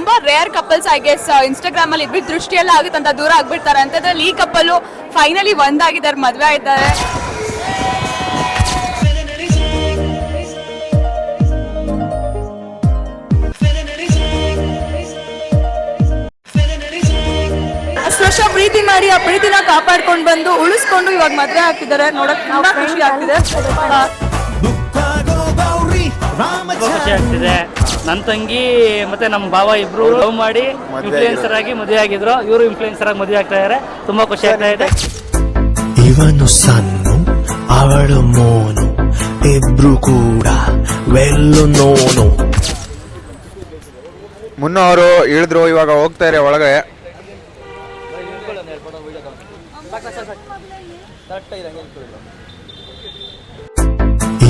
ತುಂಬಾ rare couples I guess Instagram ಅಲ್ಲಿ ಇಬ್ಬರು ದೃಷ್ಟಿಯೆಲ್ಲ ಆಗುತ್ತೆ ಅಂತ ದೂರ ಆಗ್ಬಿಡ್ತಾರೆ ಅಂತದ್ರಲ್ಲಿ ಈ ಕಪಲ್ ಫೈನಲಿ ಒಂದಾಗಿದ್ದಾರೆ, ಮದ್ವೆ ಆಯ್ತಾರೆ. ಅಷ್ಟು ವರ್ಷ ಪ್ರೀತಿ ಮಾಡಿ ಆ ಪ್ರೀತಿನ ಕಾಪಾಡ್ಕೊಂಡು ಬಂದು ಉಳಿಸ್ಕೊಂಡು ಇವಾಗ ಮದ್ವೆ ಆಗ್ತಿದ್ದಾರೆ. ನೋಡಕ್ ತುಂಬಾ ಖುಷಿ ಆಗ್ತಿದೆ. ಖುಷಿ ಆಗ್ತಿದೆ. ನನ್ನ ತಂಗಿ ಮತ್ತೆ ನಮ್ಮ ಭಾವ ಇಬ್ರು ಲವ್ ಮಾಡಿ ಇನ್ಫ್ಲೂಯೆನ್ಸರ್ ಆಗಿ ಮದುವೆ ಆಗಿದ್ರು. ಇವರು ಇನ್ಫ್ಲೂಯೆನ್ಸರ್ ಆಗಿ ಮದುವೆ ಆಗ್ತಾ ಇದಾರೆ. ತುಂಬಾ ಖುಷಿ ಆಗ್ತಾ ಇದೆ. ಇವನು ಸನ್ನು ಅವಳು ಮೋನು ಇಬ್ರು ಕೂಡ ವೆಲ್ಲು ನೋನು. ಮುನ್ನ ಅವರು ಇಳಿದ್ರು, ಇವಾಗ ಹೋಗ್ತಾರೆ ಒಳಗೆ.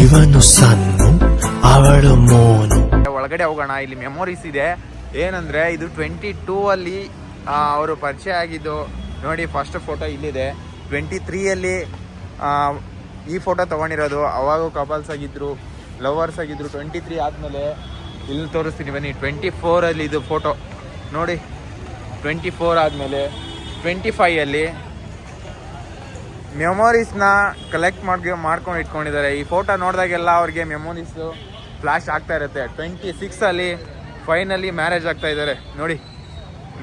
ಇವನು ಸನ್ನು ಅವಳು ಮೋನು. ಒಳಗಡೆ ಹೋಗೋಣ. ಇಲ್ಲಿ ಮೆಮೊರೀಸ್ ಇದೆ. ಏನಂದ್ರೆ ಇದು 22 ಅಲ್ಲಿ ಅವರು ಪರಿಚಯ ಆಗಿದ್ದು. ನೋಡಿ ಫಸ್ಟ್ ಫೋಟೋ ಇಲ್ಲಿದೆ. 23 ಈ ಫೋಟೋ ತಗೊಂಡಿರೋದು. ಅವಾಗ ಕಪಲ್ಸ್ ಆಗಿದ್ರು, ಲವರ್ಸ್ ಆಗಿದ್ರು. 23 ಆದ್ಮೇಲೆ ಇಲ್ಲಿ ತೋರಿಸ್ತೀನಿ ಬನ್ನಿ. 24 ಇದು ಫೋಟೋ ನೋಡಿ. 24 ಆದ್ಮೇಲೆ 25 ಮೆಮೊರೀಸ್ನ ಕಲೆಕ್ಟ್ ಮಾಡ್ಕೊಂಡು ಇಟ್ಕೊಂಡಿದ್ದಾರೆ. ಈ ಫೋಟೋ ನೋಡಿದಾಗೆಲ್ಲ ಅವ್ರಿಗೆ ಮೆಮೊರೀಸು ಫ್ಲ್ಯಾಶ್ ಆಗ್ತಾ ಇರುತ್ತೆ. 26 ಫೈನಲಿ ಮ್ಯಾರೇಜ್ ಆಗ್ತಾ ಇದ್ದಾರೆ. ನೋಡಿ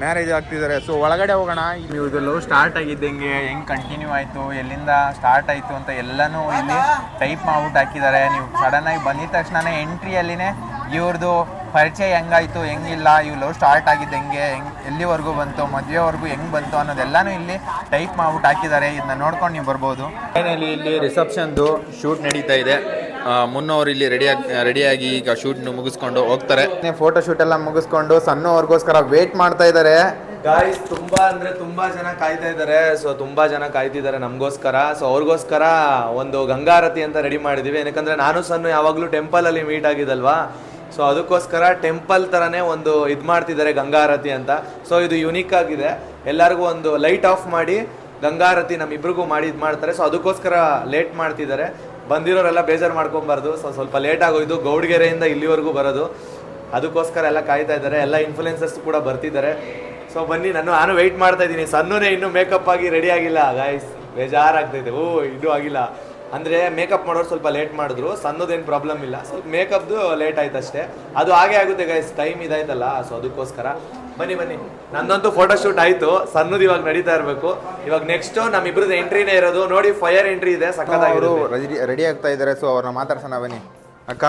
ಮ್ಯಾರೇಜ್ ಆಗ್ತಿದ್ದಾರೆ. ಸೊ ಒಳಗಡೆ ಹೋಗೋಣ. ನೀವು ಇದು ಲವ್ ಸ್ಟಾರ್ಟ್ ಆಗಿದ್ದಂಗೆ ಹೆಂಗೆ ಕಂಟಿನ್ಯೂ ಆಯಿತು, ಎಲ್ಲಿಂದ ಸ್ಟಾರ್ಟ್ ಆಯಿತು ಅಂತ ಎಲ್ಲನೂ ಇಲ್ಲಿ ಟೈಪ್ ಮಾಡ್ಬಿಟ್ಟು ಹಾಕಿದ್ದಾರೆ. ನೀವು ಸಡನ್ನಾಗಿ ಬಂದಿದ ತಕ್ಷಣ ಎಂಟ್ರಿಯಲ್ಲಿನೇ ಇವ್ರದ್ದು ಪರಿಚಯ ಹೆಂಗಾಯಿತು, ಹೆಂಗಿಲ್ಲ, ಇವು ಲವ್ ಸ್ಟಾರ್ಟ್ ಆಗಿದ್ದು ಹೆಂಗೆ, ಎಲ್ಲಿವರೆಗೂ ಬಂತು, ಮದುವೆವರೆಗೂ ಹೆಂಗೆ ಬಂತು ಅನ್ನೋದೆಲ್ಲನೂ ಇಲ್ಲಿ ಟೈಪ್ ಮಾಡ್ಬಿಟ್ಟು ಹಾಕಿದ್ದಾರೆ. ಇದನ್ನ ನೋಡ್ಕೊಂಡು ನೀವು ಬರ್ಬೋದು. ಫೈನಲಿ ಇಲ್ಲಿ ರಿಸೆಪ್ಷನ್ದು ಶೂಟ್ ನಡೀತಾ ಇದೆ. ಮುನ್ನವರು ಇಲ್ಲಿ ರೆಡಿಯಾಗಿ ಈಗ ಶೂಟ್ ಮುಗಿಸ್ಕೊಂಡು ಹೋಗ್ತಾರೆ. ಫೋಟೋ ಶೂಟ್ ಎಲ್ಲ ಮುಗಿಸ್ಕೊಂಡು ಸಣ್ಣ ಅವ್ರಿಗೋಸ್ಕರ ವೇಟ್ ಮಾಡ್ತಾ ಇದ್ದಾರೆ. ಗಾಯ್ಸ್ ತುಂಬಾ ಅಂದ್ರೆ ತುಂಬಾ ಜನ ಕಾಯ್ತಾ ಇದ್ದಾರೆ. ಸೊ ತುಂಬಾ ಜನ ಕಾಯ್ತಿದ್ದಾರೆ ನಮಗೋಸ್ಕರ. ಸೊ ಅವ್ರಿಗೋಸ್ಕರ ಒಂದು ಗಂಗಾರತಿ ಅಂತ ರೆಡಿ ಮಾಡಿದೀವಿ. ಏನಕ್ಕಂದ್ರೆ ನಾನು ಸಣ್ಣ ಯಾವಾಗಲೂ ಟೆಂಪಲ್ ಅಲ್ಲಿ ಮೀಟ್ ಆಗಿದಲ್ವಾ, ಸೊ ಅದಕ್ಕೋಸ್ಕರ ಟೆಂಪಲ್ ಥರನೇ ಒಂದು ಇದು ಮಾಡ್ತಿದ್ದಾರೆ ಗಂಗಾರತಿ ಅಂತ. ಸೊ ಇದು ಯುನೀಕ್ ಆಗಿದೆ. ಎಲ್ಲರಿಗೂ ಒಂದು ಲೈಟ್ ಆಫ್ ಮಾಡಿ ಗಂಗಾರತಿ ನಮ್ಮಿಬ್ರಿಗೂ ಮಾಡಿ ಇದು ಮಾಡ್ತಾರೆ. ಸೊ ಅದಕ್ಕೋಸ್ಕರ ಲೇಟ್ ಮಾಡ್ತಿದ್ದಾರೆ. ಬಂದಿರೋರೆಲ್ಲ ಬೇಜಾರು ಮಾಡ್ಕೊಬಾರ್ದು. ಸೊ ಸ್ವಲ್ಪ ಲೇಟ್ ಆಗೋಯ್ತು. ಗೌಡ್ಗೆರೆಯಿಂದ ಇಲ್ಲಿವರೆಗೂ ಬರೋದು, ಅದಕ್ಕೋಸ್ಕರ ಎಲ್ಲ ಕಾಯ್ತಾ ಇದ್ದಾರೆ. ಎಲ್ಲ ಇನ್ಫ್ಲುಯೆನ್ಸರ್ಸ್ ಕೂಡ ಬರ್ತಿದ್ದಾರೆ. ಸೊ ಬನ್ನಿ, ನಾನು ವೆಯ್ಟ್ ಮಾಡ್ತಾ ಇದ್ದೀನಿ. ಸಣ್ಣನೇ ಇನ್ನೂ ಮೇಕಪ್ ಆಗಿ ರೆಡಿ ಆಗಿಲ್ಲ ಗಾಯ್ಸ್, ಬೇಜಾರಾಗ್ತೈತೆ. ಇನ್ನೂ ಆಗಿಲ್ಲ ಅಂದರೆ ಮೇಕಪ್ ಮಾಡೋರು ಸ್ವಲ್ಪ ಲೇಟ್ ಮಾಡಿದ್ರು. ಸಣ್ಣದೇನು ಪ್ರಾಬ್ಲಮ್ ಇಲ್ಲ, ಸ್ವಲ್ಪ ಮೇಕಪ್ದು ಲೇಟ್ ಆಯ್ತು ಅಷ್ಟೇ. ಅದು ಹಾಗೆ ಆಗುತ್ತೆ ಗೈಸ್, ಟೈಮ್ ಇದಾಯ್ತಲ್ಲ. ಸೊ ಅದಕ್ಕೋಸ್ಕರ ಬನ್ನಿ. ನಂದಂತೂ ಫೋಟೋ ಶೂಟ್ ಆಯಿತು. ಸಣ್ಣದು ಇವಾಗ ನಡೀತಾ ಇರಬೇಕು. ಇವಾಗ ನೆಕ್ಸ್ಟು ನಮ್ಮಿಬ್ರದ್ದು ಎಂಟ್ರಿನೇ ಇರೋದು. ನೋಡಿ ಫೈರ್ ಎಂಟ್ರಿ ಇದೆ, ಸಕ್ಕತ್ತಾಗಿರು ರೆಡಿ ಆಗ್ತಾ ಇದ್ದಾರೆ. ಸೊ ಅವ್ರನ್ನ ಮಾತಾಡ್ಸೋಣ ಬನ್ನಿ. ಅಕ್ಕ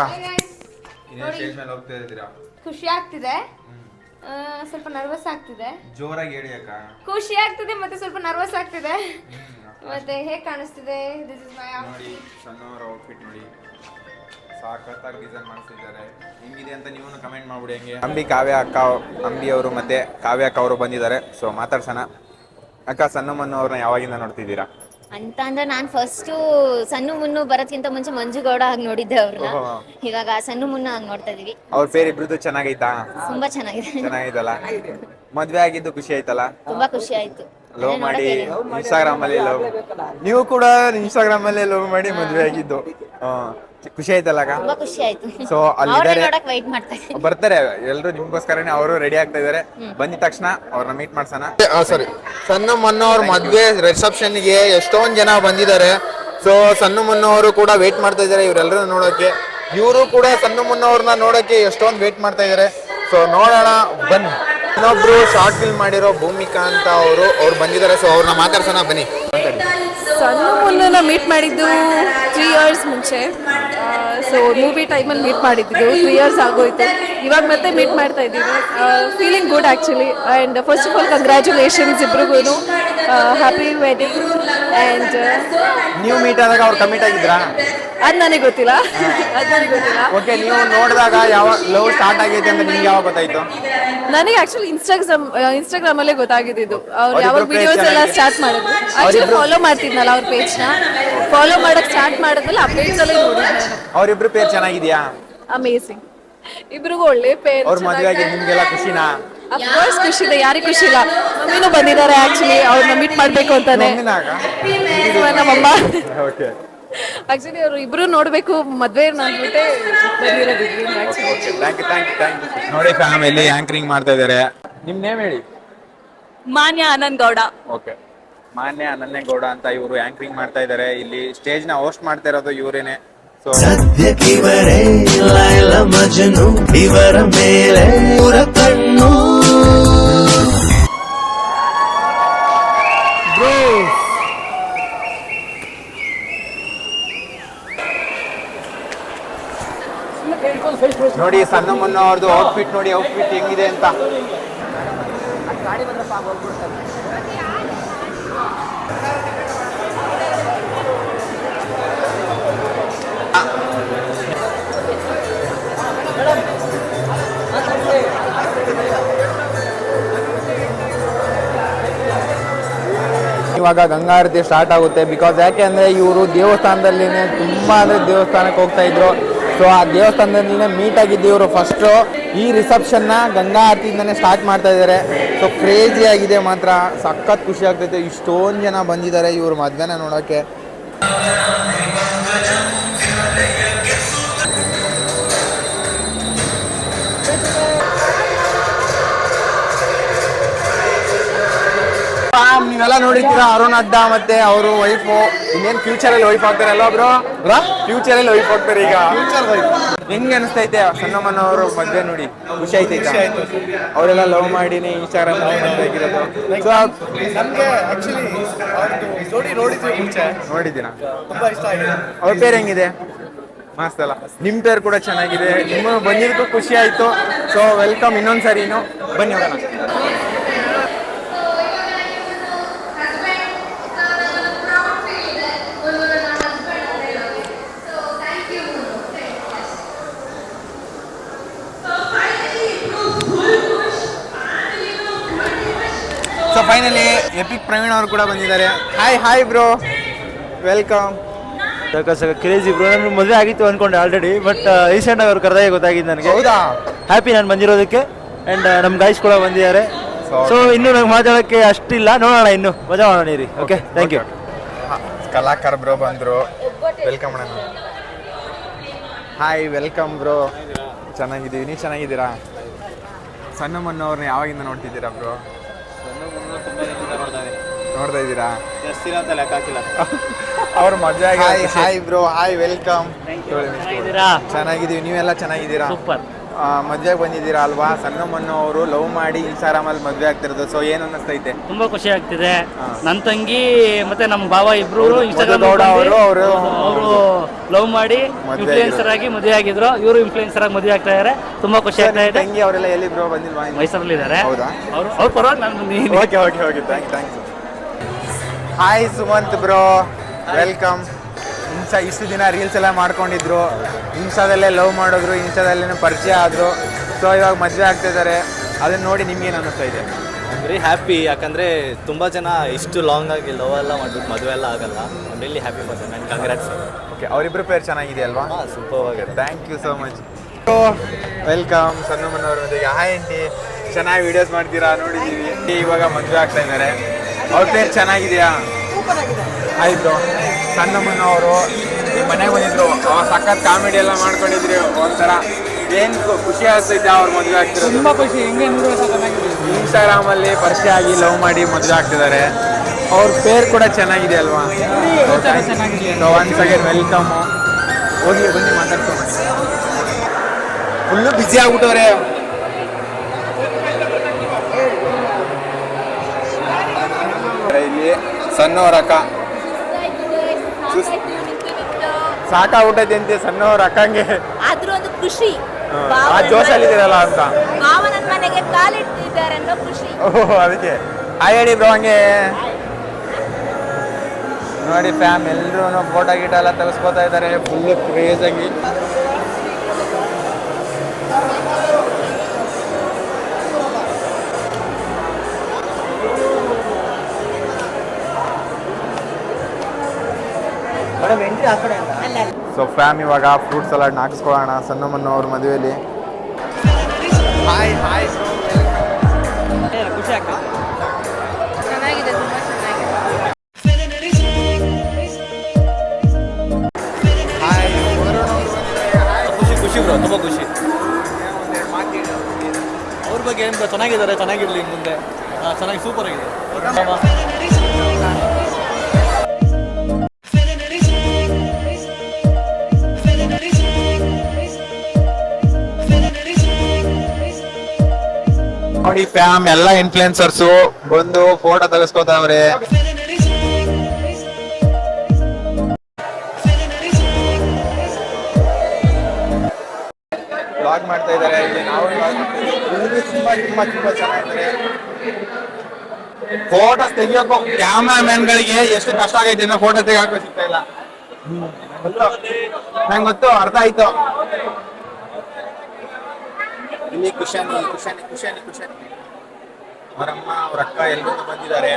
ಸ್ಟೇಜ್ ಮೇಲೆ ಹೋಗ್ತಾ ಇದ್ದೀರಾ? ಖುಷಿ ಆಗ್ತಿದೆ, ಸ್ವಲ್ಪ ನರ್ವಸ್ ಆಗ್ತಿದೆ. ಜೋರಾಗಿ ಹೇಳಿ ಅಕ್ಕ. ಖುಷಿ ಆಗ್ತಿದೆ ಮತ್ತೆ ಸ್ವಲ್ಪ ನರ್ವಸ್ ಆಗ್ತಿದೆ. ಮತ್ತೆ ಹೇಗೆ ಕಾಣಿಸ್ತಿದೆ? ದಿಸ್ ಇಸ್ ಮೈ ನೋಡಿ, ಸಣ್ಣವರ ಔಟ್ಫಿಟ್ ನೋಡಿ, ಸಾಕತ್ತಾಗಿ ಡಿಸೈನ್ ಮಾಡಿಸಿದ್ದಾರೆ. ಹೆಂಗಿದೆ ಅಂತ ನೀವು ಕಮೆಂಟ್ ಮಾಡ್ಬಿಡಿ. ಹೆಂಗೆ ಅಂಬಿ ಕಾವ್ಯ ಅಕ್ಕ, ಅಂಬಿ ಅವರು ಮತ್ತೆ ಕಾವ್ಯ ಅಕ್ಕ ಅವರು ಬಂದಿದ್ದಾರೆ. ಸೊ ಮಾತಾಡ್ಸೋಣ. ಅಕ್ಕ, ಸಣ್ಣ ಮಣ್ಣು ಅವ್ರನ್ನ ಯಾವಾಗಿಂದ ನೋಡ್ತಿದ್ದೀರಾ ಅಂತ ಅಂದ್ರೆ ನಾನು ಫಸ್ಟ್ ಸಣ್ಣ ಮುನ್ನು ಬರೋದ್ಕಿಂತ ಮುಂಚೆ ಮಂಜು ಗೌಡ ಆಗಿ ನೋಡಿದ್ದೆ ಅವ್ರನ್ನ. ಇವಾಗ ಸಣ್ಣ ಮುನ್ನು ಆಗಿ ನೋಡ್ತಾ ಇದೀವಿ. ಅವ್ರ ಪೇರ್ ಇಬ್ರದ್ದು ಚೆನ್ನಾಗೈತಾ? ತುಂಬಾ ಚೆನ್ನಾಗಿದೆ. ಚೆನ್ನಾಗಿದಲ್ಲ. ಮದ್ವೆ ಆಗಿದ್ದು ಖುಷಿ ಆಯ್ತಲ್ಲ? ತುಂಬಾ ಖುಷಿ ಆಯ್ತು. ಲವ್ ಮಾಡಿ ಇನ್ಸ್ಟಾಗ್ರಾಮ್ ಅಲ್ಲಿ ಲವ್, ನೀವು ಕೂಡ ಇನ್ಸ್ಟಾಗ್ರಾಮ್ ಅಲ್ಲಿ ಲವ್ ಮಾಡಿ ಮದ್ವೆ ಆಗಿದ್ದು. ಖುಷಿ ಆಯ್ತಲ್ಲ? ತುಂಬಾ ಖುಷಿ ಆಯ್ತು. ಸೊ ಅಲ್ಲಿದ್ದಾರೆ, ವೈಟ್ ಮಾಡ್ತಾ ಇದ್ದೀನಿ. ಬರ್ತಾರೆ ಎಲ್ರು ನಿಮ್ಗೋಸ್ಕರನೇ. ಅವರು ರೆಡಿ ಆಗ್ತಾ ಇದಾರೆ. ಬಂದಿದ ತಕ್ಷಣ ಅವ್ರನ್ನ ಮೀಟ್ ಮಾಡ್ಸೋಣ. ಸರಿ, ಸಣ್ಣ ಮಣ್ಣು ಅವ್ರ ಮದ್ವೆ ರಿಸೆಪ್ಷನ್ಗೆ ಎಷ್ಟೊಂದ್ ಜನ ಬಂದಿದ್ದಾರೆ. ಸೊ ಸಣ್ಣ ಮಣ್ಣು ಅವರು ಕೂಡ ವೇಟ್ ಮಾಡ್ತಾ ಇದಾರೆ ಇವರೆಲ್ಲರೂ ನೋಡೋಕೆ. ಇವರು ಕೂಡ ಸಣ್ಣ ಮಣ್ಣು ಅವ್ರನ್ನ ನೋಡೋಕೆ ಎಷ್ಟೊಂದು ವೇಟ್ ಮಾಡ್ತಾ ಇದಾರೆ. ಸೊ ನೋಡೋಣ ಬನ್ನಿ. ಇನ್ನೊಬ್ರು ಶಾರ್ಟ್ ಫಿಲ್ಮ್ ಮಾಡಿರೋ ಭೂಮಿಕಾ ಅಂತ ಅವ್ರು ಬಂದಿದ್ದಾರೆ. ಸೊ ಅವ್ರನ್ನ ಮಾತಾಡ್ಸೋಣ ಬನ್ನಿ. ಸಣ್ಣ ಮುನ್ನನ ಮೀಟ್ ಮಾಡಿದ್ದು 3 years ಮುಂಚೆ. ಸೊ ಮೂವಿ ಟೈಮಲ್ಲಿ ಮೀಟ್ ಮಾಡಿದ್ದು 3 years ಆಗೋಯ್ತು. ಇವಾಗ ಮತ್ತೆ ಮೀಟ್ ಮಾಡ್ತಾ ಇದ್ದೀವಿ. Feeling good actually. And first of all congratulations ಇಬ್ರಿಗೂ. Happy wedding. ಆ್ಯಂಡ್ ನೀವು ಮೀಟ್ ಆದಾಗ ಅವ್ರು ಕಮಿಟ್ ಆಗಿದ್ರಾ? ಅದು ನನಗೆ ಗೊತ್ತಿಲ್ಲ. ಓಕೆ, ನೀವು ನೋಡಿದಾಗ ಯಾವ ಲವ್ ಸ್ಟಾರ್ಟ್ ಆಗೈತೆ ಅಂತ ನಿಮ್ಗೆ ಯಾವಾಗ ಗೊತ್ತಾಯ್ತು? ನನಗೆ ಆಕ್ಚುಲಿ ಇನ್ಸ್ಟಾಗ್ರಾಮ್ ಅಲ್ಲೇ ಗೊತ್ತಾಗಿದ್ದು. ಅವ್ರು ಯಾವಾಗ ವಿಡಿಯೋಸ್ ಎಲ್ಲ ಸ್ಟಾರ್ಟ್ ಮಾಡಿದ್ರು. ಆಕ್ಚುಲಿ ಫಾಲೋ ಮಾಡ್ತಿದ್ನಲ್ಲ ಅವ್ರ ಪೇಜ್ನ. ಫಾಲೋ ಮಾಡಕ್ ಸ್ಟಾರ್ಟ್ ಮಾಡಿದ್ಮೇಲೆ ಆ ಪೇಜ್ ಅಲ್ಲೇ ನೋಡಿದ್ದೆ. ಅವ್ರಿಬ್ರು ಪೇರ್ ಚೆನ್ನಾಗಿದ್ಯಾ? ಅಮೇಸಿಂಗ್. ಇಬ್ರಿಗೂ ಒಳ್ಳೆ ಪೇರ್. ಅವ್ರ ಮದುವೆಗೆ ನಿಮ್ಗೆಲ್ಲ ಖುಷಿನಾ? ಅಫ್ಕೋರ್ಸ್ ಖುಷಿ ಇದೆ, ಯಾರಿಗೆ ಖುಷಿ ಇಲ್ಲ. ಮಮ್ಮಿನೂ ಬಂದಿದ್ದಾರೆ ಆಕ್ಚುಲಿ, ಅವ್ರನ್ನ ಮೀಟ್ ಮಾಡ್ಬೇಕು ಅಂತಾನೆ. ನಮ್ಮಮ್ಮ ಆಕ್ಚುಲಿ ಅವರು ಇಬ್ರು ನೋಡ್ಬೇಕು ಮದ್ವೆ ಅಂದ್ಬಿಟ್ಟೆ ಬಂದಿರೋದಿದ್ವಿ ನೋಡಿ ಫ್ಯಾಮಿಲಿ ಆಂಕರಿಂಗ್ ಮಾಡ್ತಾ ಇದ್ದಾರೆ. ನಿಮ್ ನೇಮ್ ಹೇಳಿ. ಮಾನ್ಯ ಆನಂದ್ ಗೌಡ. ಓಕೆ, ಮಾನ್ಯ ಅನನ್ಯಗೌಡ ಅಂತ ಇವರು ಆಂಕರಿಂಗ್ ಮಾಡ್ತಾ ಇದ್ದಾರೆ. ಇಲ್ಲಿ ಸ್ಟೇಜ್ ನ ಹೋಸ್ಟ್ ಮಾಡ್ತಾ ಇರೋದು ಇವರೇನೆ. ಸೊ ಸದ್ಯಕ್ಕಿವರೇ ಲೈಲ ಮಜನು, ಇವರ ಮೇಲೆ ಇವರ ಕಣ್ಣು. ನೋಡಿ ಸಣ್ಣ ಮುನ್ನ ಅವ್ರದ್ದು ಔಟ್ಫಿಟ್ ನೋಡಿ, ಔಟ್ಫಿಟ್ ಹೆಂಗಿದೆ ಅಂತ. ಇವಾಗ ಗಂಗಾರತಿ ಸ್ಟಾರ್ಟ್ ಆಗುತ್ತೆ. ಬಿಕಾಸ್ ಯಾಕೆ ಅಂದರೆ ಇವರು ದೇವಸ್ಥಾನದಲ್ಲಿನೇ ತುಂಬ ಅಂದರೆ ದೇವಸ್ಥಾನಕ್ಕೆ ಹೋಗ್ತಾ ಇದ್ರು. ಸೊ ಆ ದೇವಸ್ಥಾನದಲ್ಲಿನೇ ಮೀಟ್ ಆಗಿದ್ದು ಇವರು ಫಸ್ಟು. ಈ ರಿಸೆಪ್ಷನ್ನ ಗಂಗಾ ಆರತಿಯಿಂದನೇ ಸ್ಟಾರ್ಟ್ ಮಾಡ್ತಾ ಇದ್ದಾರೆ. ಸೊ ಕ್ರೇಜಿ ಆಗಿದೆ ಮಾತ್ರ, ಸಖತ್ ಖುಷಿ ಆಗ್ತೈತೆ. ಇಷ್ಟೊಂದು ಜನ ಬಂದಿದ್ದಾರೆ ಇವ್ರ ಮದುವೆನ ನೋಡೋಕ್ಕೆ. ನೀವೆಲ್ಲ ನೋಡಿರ್ತೀರಾ ಅರುಣ್ ಅಡ್ಡ ಮತ್ತೆ ಅವರು ವೈಫು ಇನ್ನೇನು ಫ್ಯೂಚರಲ್ಲಿ ವೈಫ್ ಆಗ್ತಾರಲ್ಲ ಬ್ರೋ. ಫ್ಯೂಚರಲ್ಲಿ ವೈಫ್ ಆಗ್ತಾರೆ ಈಗ. ಹೆಂಗೆ ಅನಿಸ್ತೈತೆ ಸಣ್ಣಮ್ಮನ ಅವರು ಮದುವೆ ನೋಡಿ? ಖುಷಿ ಆಯ್ತೈತೆ? ಅವರೆಲ್ಲ ಲವ್ ಮಾಡಿನಿ ಇನ್ಸ್ಟಾಗ್ರಾಮ್ ನೋಡಿದ್ದೀರಾ? ಅವ್ರ ಪೇರ್ ಹೆಂಗಿದೆ? ಮಸ್ತ್ ಅಲ್ಲ? ನಿಮ್ಮ ಪೇರ್ ಕೂಡ ಚೆನ್ನಾಗಿದೆ. ನಿಮ್ಮ ಬಂದಿದ್ದಕ್ಕೂ ಖುಷಿ ಆಯ್ತು. ಸೊ ವೆಲ್ಕಮ್ ಇನ್ನೊಂದ್ಸರಿನು ಬನ್ನಿ ಹೋಗೋಣ. ಸೊ ಫೈನಲಿ ಎಪಿಕ್ ಪ್ರವೀಣ್ ಅವರು ಕೂಡ ಬಂದಿದ್ದಾರೆ. Hi bro, welcome. Crazy bro. ನಮ್ಗೆ ಮದುವೆ ಆಗಿತ್ತು ಅನ್ಕೊಂಡೆ ಆಲ್ರೆಡಿ, ಬಟ್ ರೀಸೆಂಟ್ ಆಗಿ ಅವ್ರು ಕರೆದಾಗ ಗೊತ್ತಾಗಿದ್ದು ನನಗೆ. ಹೌದಾ? ಹ್ಯಾಪಿ ನಾನು ಬಂದಿರೋದಕ್ಕೆ. ಆ್ಯಂಡ್ ನಮ್ಮ ಗೈಸ್ ಕೂಡ ಬಂದಿದ್ದಾರೆ. ಸೊ ಇನ್ನೂ ನಂಗೆ ಮಾತಾಡೋಕ್ಕೆ ಅಷ್ಟಿಲ್ಲ, ನೋಡೋಣ, ಇನ್ನು ಮಜಾ ಮಾಡೋಣ ರೀ. Okay, thank you. ಕಲಾಕಾರ ಬ್ರೋ ಬಂದರು, ವೆಲ್ಕಮ್ ಅಣ್ಣ. Hi, welcome bro. ಚೆನ್ನಾಗಿದ್ದೀವಿ, ನೀವು ಚೆನ್ನಾಗಿದ್ದೀರಾ? ಸಣ್ಣ ಮಣ್ಣು ಅವ್ರನ್ನ ಯಾವಾಗಿಂದ ನೋಡ್ತಿದ್ದೀರಾ ಬ್ರೋ? ನೋಡ್ತಾ ಇದ್ದೀರಾ? ಅವ್ರ ಮದುವೆ. Hi bro, hi, welcome. ಚೆನ್ನಾಗಿದ್ದೀವಿ, ನೀವೆಲ್ಲ ಚೆನ್ನಾಗಿದ್ದೀರಾ? ಸೂಪರ್. ಮದುವೆಗೆ ಬಂದಿದ್ದೀರಾ ಅಲ್ವಾ? ಸಣ್ಣ ಮಣ್ಣು ಅವರು ಲವ್ ಮಾಡಿ ಇನ್ಸ್ಟಾಗ್ರಾಮಲ್ಲಿ ಮದುವೆ ಆಗ್ತಿರೋದು. ಸೊ ಏನು ಅನ್ನಿಸ್ತೈತೆ? ತುಂಬಾ ಖುಷಿ ಆಗ್ತಿದೆ. ನನ್ನ ತಂಗಿ ಮತ್ತೆ ನಮ್ಮ ಭಾವ ಇಬ್ರು ಇನ್ಸ್ಟಾಗ್ರಾಮ್ ಅವರು ಲವ್ ಮಾಡಿ ಇನ್ಫ್ಲೂಯೆನ್ಸರ್ ಆಗಿ ಮದುವೆ ಆಗಿದ್ರು. ಇವರು ಇನ್ಫ್ಲೂಯೆನ್ಸರ್ ಆಗಿ ಮದುವೆ ಆಗ್ತಾ ಇದಾರೆ. ತುಂಬಾ ಖುಷಿ ಆಗ್ತಾ ಇದೆ. ತಂಗಿ ಅವರೆಲ್ಲ ಎಲ್ಲಿ ಬ್ರೋ ಬಂದಿಲ್ವಾ? ಮೈಸೂರಲ್ಲಿ ಇದ್ದಾರೆ. ಹೌದಾ? ಅವ್ರ ಪರವಾಗಿ ನಾನು ಬಂದಿದ್ದೀನಿ. Okay, thanks. Hi Sumanth bro, welcome. ಇಷ್ಟು ದಿನ ರೀಲ್ಸ್ ಎಲ್ಲ ಮಾಡ್ಕೊಂಡಿದ್ರು, ಇನ್ಸ್ಟಾದಲ್ಲೇ ಲವ್ ಮಾಡಿದ್ರು, ಇನ್ಸ್ಟಾದಲ್ಲೇ ಪರಿಚಯ ಆದರು. ಸೊ ಇವಾಗ ಮದುವೆ ಆಗ್ತಿದ್ದಾರೆ. ಅದನ್ನ ನೋಡಿ ನಿಮ್ಗೇನು ಅನ್ನಿಸ್ತಾ ಇದೆ? Very happy. ಯಾಕಂದರೆ ತುಂಬ ಜನ ಇಷ್ಟು ಲಾಂಗ್ ಆಗಿ ಲವ್ ಎಲ್ಲ ಮಾಡ್ಬಿಟ್ಟು ಮದುವೆ ಎಲ್ಲ ಆಗಲ್ಲ. I really happy for them and congrats. Okay, ಅವರಿಬ್ಬರು ಪೇರ್ ಚೆನ್ನಾಗಿದೆ ಅಲ್ವಾ? ಸೂಪರ್ ಆಗಿದೆ. Thank you so much. Welcome ಸಣ್ಣಮ್ಮನವ್ರ ಮದುವೆಗೆ. ಹಾಯ್ ಆಂಟಿ, ಚೆನ್ನಾಗಿ ವೀಡಿಯೋಸ್ ಮಾಡ್ತೀರಾ, ನೋಡಿದ್ದೀವಿ. ಇವಾಗ ಮದುವೆ ಆಗ್ತಾ ಇದ್ದಾರೆ. ಅವ್ರ ಪೇರ್ ಚೆನ್ನಾಗಿದೆಯಾ? ಹಾಯ್ ಬ್ರೋ, ಸಣ್ಣಮ್ಮನ ಅವರು ನಿಮ್ಮ ಮನೆಗೆ ಬಂದಿದ್ರು. ಸಖತ್ ಕಾಮಿಡಿ ಎಲ್ಲ ಮಾಡ್ಕೊಂಡಿದ್ರಿ. ಒಂಥರ ಏನು ಖುಷಿ ಆಗ್ತೈತೆ ಅವ್ರ ಮದುವೆ ಆಗ್ತಿರೋದು? ತುಂಬ ಖುಷಿ. ಇನ್ಸ್ಟಾಗ್ರಾಮಲ್ಲಿ ಪರಿಚಯ ಆಗಿ ಲವ್ ಮಾಡಿ ಮದುವೆ ಆಗ್ತಿದ್ದಾರೆ. ಅವ್ರ ಪೇರ್ ಕೂಡ ಚೆನ್ನಾಗಿದೆ ಅಲ್ವಾ? Once again welcome. ಹೋಗಿ ಬನ್ನಿ ಮಾತಾಡ್ಕೊಂಡು. ಫುಲ್ಲು ಬ್ಯುಸಿ ಆಗ್ಬಿಟ್ಟವ್ರೆ. ಇಲ್ಲಿ ಸಣ್ಣವ್ರ ಅಕ್ಕ ಸಾಕಾಗ್ಬಿಟ್ಟೈತೆ ಅಂತೆ ಸಣ್ಣವ್ರ ಅಕ್ಕಂಗೆ. ಆದ್ರೂ ಒಂದು ಖುಷಿ, ಆ ಜೋಶಲ್ಲಿದ್ದೀರಲ್ಲ ಅಂತ. ಮಾವನ ಮನೆಗೆ ಕಾಲಿಟ್ಟಿದ್ದಾರೆ ಅನ್ನೋ ಖುಷಿ. ಓಹ್, ಅದಕ್ಕೆ ಹಾಯ್ ಹೇಳಿ ಬ್ರೋ. ಹಂಗೆ ನೋಡಿ ಫ್ಯಾಮ್ ಎಲ್ಲರೂ ಫೋಟೋ ಗೀಟ ಎಲ್ಲ ತೆಗೆಸ್ಕೋತಾ ಇದ್ದಾರೆ ಫುಲ್ ಕ್ರೇಜ್ ಆಗಿ. ಸೊ ಫ್ಯಾಮ್ ಇವಾಗ ಫ್ರೂಟ್ ಸಲಾಡ್ ಹಾಕಿಸ್ಕೊಳ್ಳೋಣ ಸಣ್ಣಮ್ಮನ ಅವ್ರ ಮದುವೆಯಲ್ಲಿ. ಹಾಯ್ ಖುಷಿ ಆಗ್ತದೆ. ಚೆನ್ನಾಗಿದೆ, ತುಂಬ ಚೆನ್ನಾಗಿದೆ. ಗೇಮ್ ಚೆನ್ನಾಗಿದ್ದಾರೆ, ಚೆನ್ನಾಗಿರಲಿ ಮುಂದೆ, ಚೆನ್ನಾಗಿ ಸೂಪರ್ ಆಗಿದೆ. ನೋಡಿ ಫ್ಯಾಮ್ ಎಲ್ಲ ಇನ್ಫ್ಲುಯೆನ್ಸರ್ಸು ಬಂದು ಫೋಟೋ ತೆಗೆಸ್ಕೋತಾವ್ರೆ. ವ್ಲಾಗ್ ಮಾಡ್ತಾ ಇದ್ದಾರೆ. ಇಲ್ಲಿ ನಾವು ತುಂಬಾ ಚೆನ್ನಾಗಿದ್ದಾರೆ. ಫೋಟೋಸ್ ತೆಗಿಯೋಕ್ಕೂ ಕ್ಯಾಮ್ರಾಮನ್ ಗಳಿಗೆ ಎಷ್ಟು ಕಷ್ಟ ಆಗೈತೆ ಅಂದ್ರೆ ಫೋಟೋ ತೆಗಿಯೋಕೆ ಸಿಗ್ತಾ ಇಲ್ಲ. ನಂಗೆ ಗೊತ್ತು, ಅರ್ಥ ಆಯ್ತು. ಇಲ್ಲಿ ಖುಷಾನಿ ಅವರಮ್ಮ ಅವ್ರ ಅಕ್ಕ ಎಲ್ಲರೂ ಬಂದಿದ್ದಾರೆ.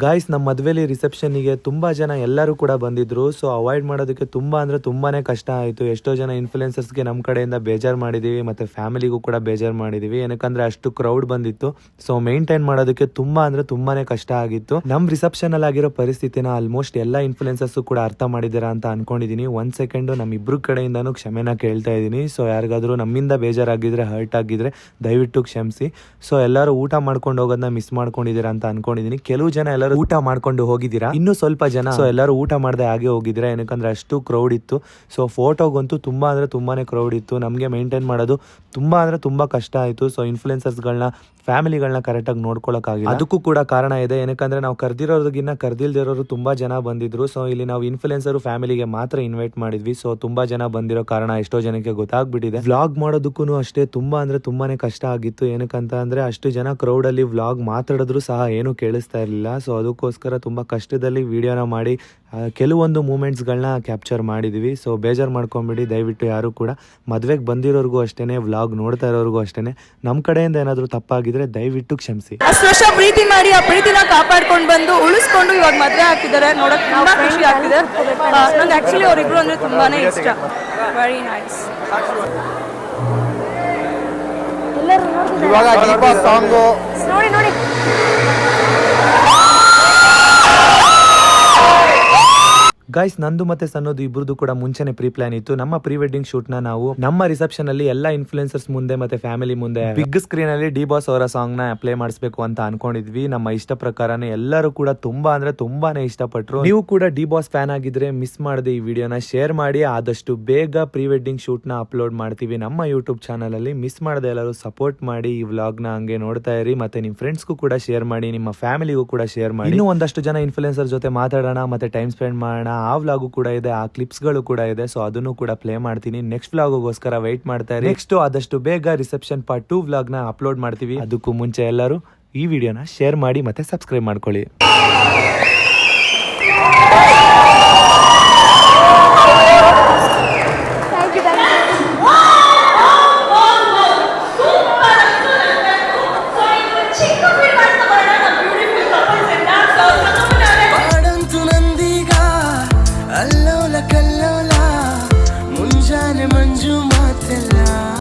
ಗಾಯ್ಸ್, ನಮ್ಮ ಮದುವೆಲಿ ರಿಸೆಪ್ಷನ್ನಿಗೆ ತುಂಬ ಜನ ಎಲ್ಲರೂ ಕೂಡ ಬಂದಿದ್ರು. ಸೊ ಅವಾಯ್ಡ್ ಮಾಡೋದಕ್ಕೆ ತುಂಬ ಅಂದರೆ ತುಂಬಾ ಕಷ್ಟ ಆಯಿತು. ಎಷ್ಟೋ ಜನ ಇನ್ಫ್ಲುಯೆನ್ಸರ್ಸ್ಗೆ ನಮ್ಮ ಕಡೆಯಿಂದ ಬೇಜಾರು ಮಾಡಿದ್ದೀವಿ, ಮತ್ತು ಫ್ಯಾಮಿಲಿಗೂ ಕೂಡ ಬೇಜಾರು ಮಾಡಿದ್ದೀವಿ. ಏನಕ್ಕಂದರೆ ಅಷ್ಟು ಕ್ರೌಡ್ ಬಂದಿತ್ತು. ಸೊ ಮೇಂಟೈನ್ ಮಾಡೋದಕ್ಕೆ ತುಂಬ ಅಂದರೆ ತುಂಬಾ ಕಷ್ಟ ಆಗಿತ್ತು. ನಮ್ಮ ರಿಸೆಪ್ಷನಲ್ಲಿ ಆಗಿರೋ ಪರಿಸ್ಥಿತಿನ ಆಲ್ಮೋಸ್ಟ್ ಎಲ್ಲ ಇನ್ಫ್ಲುಯೆನ್ಸರ್ಸು ಕೂಡ ಅರ್ಥ ಮಾಡಿದ್ದೀರಾ ಅಂತ ಅನ್ಕೊಂಡಿದ್ದೀನಿ. 1 ಸೆಕೆಂಡು ನಮ್ಮಿಬ್ಬರು ಕಡೆಯಿಂದನೂ ಕ್ಷಮೆನ ಕೇಳ್ತಾ ಇದ್ದೀನಿ. ಸೊ ಯಾರಿಗಾದರೂ ನಮ್ಮಿಂದ ಬೇಜಾರಾಗಿದ್ದರೆ, ಹರ್ಟ್ ಆಗಿದ್ರೆ ದಯವಿಟ್ಟು ಕ್ಷಮಿಸಿ. ಸೊ ಎಲ್ಲರೂ ಊಟ ಮಾಡ್ಕೊಂಡು ಹೋಗೋದನ್ನ ಮಿಸ್ ಮಾಡ್ಕೊಂಡಿದ್ದೀರಾ ಅಂತ ಅನ್ಕೊಂಡಿದ್ದೀನಿ. ಕೆಲವು ಜನ ಎಲ್ಲರೂ ಊಟ ಮಾಡ್ಕೊಂಡು ಹೋಗಿದ್ದೀರಾ, ಇನ್ನು ಸ್ವಲ್ಪ ಜನ ಸೊ ಎಲ್ಲರೂ ಊಟ ಮಾಡದೆ ಹಾಗೆ ಹೋಗಿದ್ದೀರಾ. ಏನಕ್ಕಂದ್ರೆ ಅಷ್ಟು ಕ್ರೌಡ್ ಇತ್ತು. ಸೊ ಫೋಟೋಗಂತೂ ತುಂಬಾ ಅಂದ್ರೆ ತುಂಬಾನೇ ಕ್ರೌಡ್ ಇತ್ತು. ನಮಗೆ ಮೇಂಟೈನ್ ಮಾಡೋದು ತುಂಬಾ ಅಂದ್ರೆ ತುಂಬಾ ಕಷ್ಟ ಆಯಿತು. ಸೊ ಇನ್ಫ್ಲುಯೆನ್ಸರ್ಸ್ಗಳನ್ನ, ಫ್ಯಾಮಿಲಿಗಳನ್ನ ಕರೆಕ್ಟಾಗಿ ನೋಡ್ಕೊಳ್ಳೋಕ್ಕಾಗಿಲ್ಲ. ಅದಕ್ಕೂ ಕೂಡ ಕಾರಣ ಇದೆ. ಏನಕ್ಕಂದ್ರೆ ನಾವು ಕರೆದಿರೋದಕ್ಕಿಂತ ಕರೆದಿಲ್ದಿರೋರು ತುಂಬಾ ಜನ ಬಂದಿದ್ರು. ಸೊ ಇಲ್ಲಿ ನಾವು ಇನ್ಫ್ಲುಯೆನ್ಸರ್ ಫ್ಯಾಮಿಲಿಗೆ ಮಾತ್ರ ಇನ್ವೈಟ್ ಮಾಡಿದ್ವಿ. ಸೊ ತುಂಬಾ ಜನ ಬಂದಿರೋ ಕಾರಣ ಎಷ್ಟೋ ಜನಕ್ಕೆ ಗೊತ್ತಾಗ್ಬಿಟ್ಟಿದೆ. ವ್ಲಾಗ್ ಮಾಡೋದಕ್ಕೂ ಅಷ್ಟೇ ತುಂಬಾ ಅಂದ್ರೆ ತುಂಬಾನೇ ಕಷ್ಟ ಆಗಿತ್ತು. ಏನಕ್ಕಂತ ಅಂದ್ರೆ ಅಷ್ಟು ಜನ ಕ್ರೌಡ್ ಅಲ್ಲಿ ವ್ಲಾಗ್ ಮಾತಾಡಿದ್ರು ಸಹ ಏನು ಕೇಳಿಸ್ತಾ ಇರಲಿಲ್ಲ. ಸೊ ಅದಕ್ಕೋಸ್ಕರ ತುಂಬಾ ಕಷ್ಟದಲ್ಲಿ ವಿಡಿಯೋನ ಮಾಡಿ ಕೆಲವೊಂದು ಮೂಮೆಂಟ್ಸ್ಗಳನ್ನ ಕ್ಯಾಪ್ಚರ್ ಮಾಡಿದ್ವಿ. ಸೊ ಬೇಜಾರು ಮಾಡ್ಕೊಂಬಿಡಿ ದಯವಿಟ್ಟು ಯಾರು ಕೂಡ. ಮದುವೆಗೆ ಬಂದಿರೋರ್ಗೂ ಅಷ್ಟೇ, ವ್ಲಾಗ್ ನೋಡ್ತಾ ಇರೋರ್ಗೂ ಅಷ್ಟೇ, ನಮ್ಮ ಕಡೆಯಿಂದ ಏನಾದರೂ ತಪ್ಪಾಗಿದ್ರೆ ದಯವಿಟ್ಟು ಕ್ಷಮಿಸಿ. ಅಷ್ಟು ವರ್ಷ ಪ್ರೀತಿ ಮಾಡಿ ಆ ಪ್ರೀತಿನ ಕಾಪಾಡ್ಕೊಂಡು ಬಂದು ಉಳಿಸ್ಕೊಂಡು ಇವಾಗ ಮದುವೆ ಆಗ್ತಿದ್ದಾರೆ. ನೋಡಕ್ ತುಂಬಾ ಖುಷಿ ಆಗ್ತಿದೆ. ನಂಗೆ ಆಕ್ಚುಲಿ ಅವರಿಬ್ರು ಅಂದ್ರೆ ತುಂಬಾನೇ ಇಷ್ಟ. Very nice. ಇವಾಗ ದೀಪಾ ಸಾಂಗು ನೋಡಿ ಗೈಸ್, ನಂದು ಮತ್ತೆ ಸನ್ನೋದು ಇಬ್ರದ್ದು ಕೂಡ ಮುಂಚೆನೆ ಪ್ರೀ ಪ್ಲಾನ್ ಇತ್ತು. ನಮ್ಮ ಪ್ರೀ ವೆಡ್ಡಿಂಗ್ ಶೂಟ್ ನ ನಾವು ನಮ್ಮ ರಿಸೆಪ್ಷನ್ ಅಲ್ಲಿ ಎಲ್ಲ ಇನ್ಫ್ಲುಯೆನ್ಸರ್ಸ್ ಮುಂದೆ ಮತ್ತೆ ಫ್ಯಾಮಿಲಿ ಮುಂದೆ ಬಿಗ್ ಸ್ಕ್ರೀನ್ ಅಲ್ಲಿ ಡಿ ಬಾಸ್ ಅವರ ಸಾಂಗ್ ನ ಪ್ಲೇ ಮಾಡಿಸ್ಬೇಕು ಅಂತ ಅನ್ಕೊಂಡಿದ್ವಿ. ನಮ್ಮ ಇಷ್ಟ ಪ್ರಕಾರನೇ ಎಲ್ಲರೂ ಕೂಡ ತುಂಬಾ ಅಂದ್ರೆ ತುಂಬಾನೇ ಇಷ್ಟಪಟ್ರು. ನೀವು ಕೂಡ ಡಿ ಬಾಸ್ ಫ್ಯಾನ್ ಆಗಿದ್ರೆ ಮಿಸ್ ಮಾಡದೆ ಈ ವಿಡಿಯೋನ ಶೇರ್ ಮಾಡಿ. ಆದಷ್ಟು ಬೇಗ ಪ್ರೀ ವೆಡ್ಡಿಂಗ್ ಶೂಟ್ ನ ಅಪ್ಲೋಡ್ ಮಾಡ್ತೀವಿ ನಮ್ಮ ಯೂಟ್ಯೂಬ್ ಚಾನಲ್ ಅಲ್ಲಿ. ಮಿಸ್ ಮಾಡದೆ ಎಲ್ಲರೂ ಸಪೋರ್ಟ್ ಮಾಡಿ. ಈ ವ್ಲಾಗ್ ನ ಹಂಗೆ ನೋಡ್ತಾ ಇರಿ. ಮತ್ತೆ ನಿಮ್ ಫ್ರೆಂಡ್ಸ್ಗೂ ಕೂಡ ಶೇರ್ ಮಾಡಿ, ನಿಮ್ಮ ಫ್ಯಾಮಿಲಿಗೂ ಕೂಡ ಶೇರ್ ಮಾಡಿ. ಇನ್ನೂ ಒಂದಷ್ಟು ಜನ ಇನ್ಫ್ಲುಯೆನ್ಸರ್ ಜೊತೆ ಮಾತಾಡೋಣ, ಮತ್ತೆ ಟೈಮ್ ಸ್ಪೆಂಡ್ ಮಾಡೋಣ. ಆ ವ್ಲಾಗು ಕೂಡ ಇದೆ, ಆ ಕ್ಲಿಪ್ಸ್ಗಳು ಕೂಡ ಇದೆ. ಸೊ ಅದನ್ನು ಕೂಡ ಪ್ಲೇ ಮಾಡ್ತೀನಿ. ನೆಕ್ಸ್ಟ್ ವ್ಲಾಗೋಸ್ಕರ ವೆಯ್ಟ್ ಮಾಡ್ತಾ ಇರಿ. ನೆಕ್ಸ್ಟ್ ಆದಷ್ಟು ಬೇಗ ರಿಸೆಪ್ಷನ್ ಪಾರ್ಟ್ 2 ವ್ಲಾಗ್ ನ ಅಪ್ಲೋಡ್ ಮಾಡ್ತೀವಿ. ಅದಕ್ಕೂ ಮುಂಚೆ ಎಲ್ಲರೂ ಈ ವಿಡಿಯೋನ ಶೇರ್ ಮಾಡಿ ಮತ್ತೆ ಸಬ್ಸ್ಕ್ರೈಬ್ ಮಾಡ್ಕೊಳ್ಳಿ.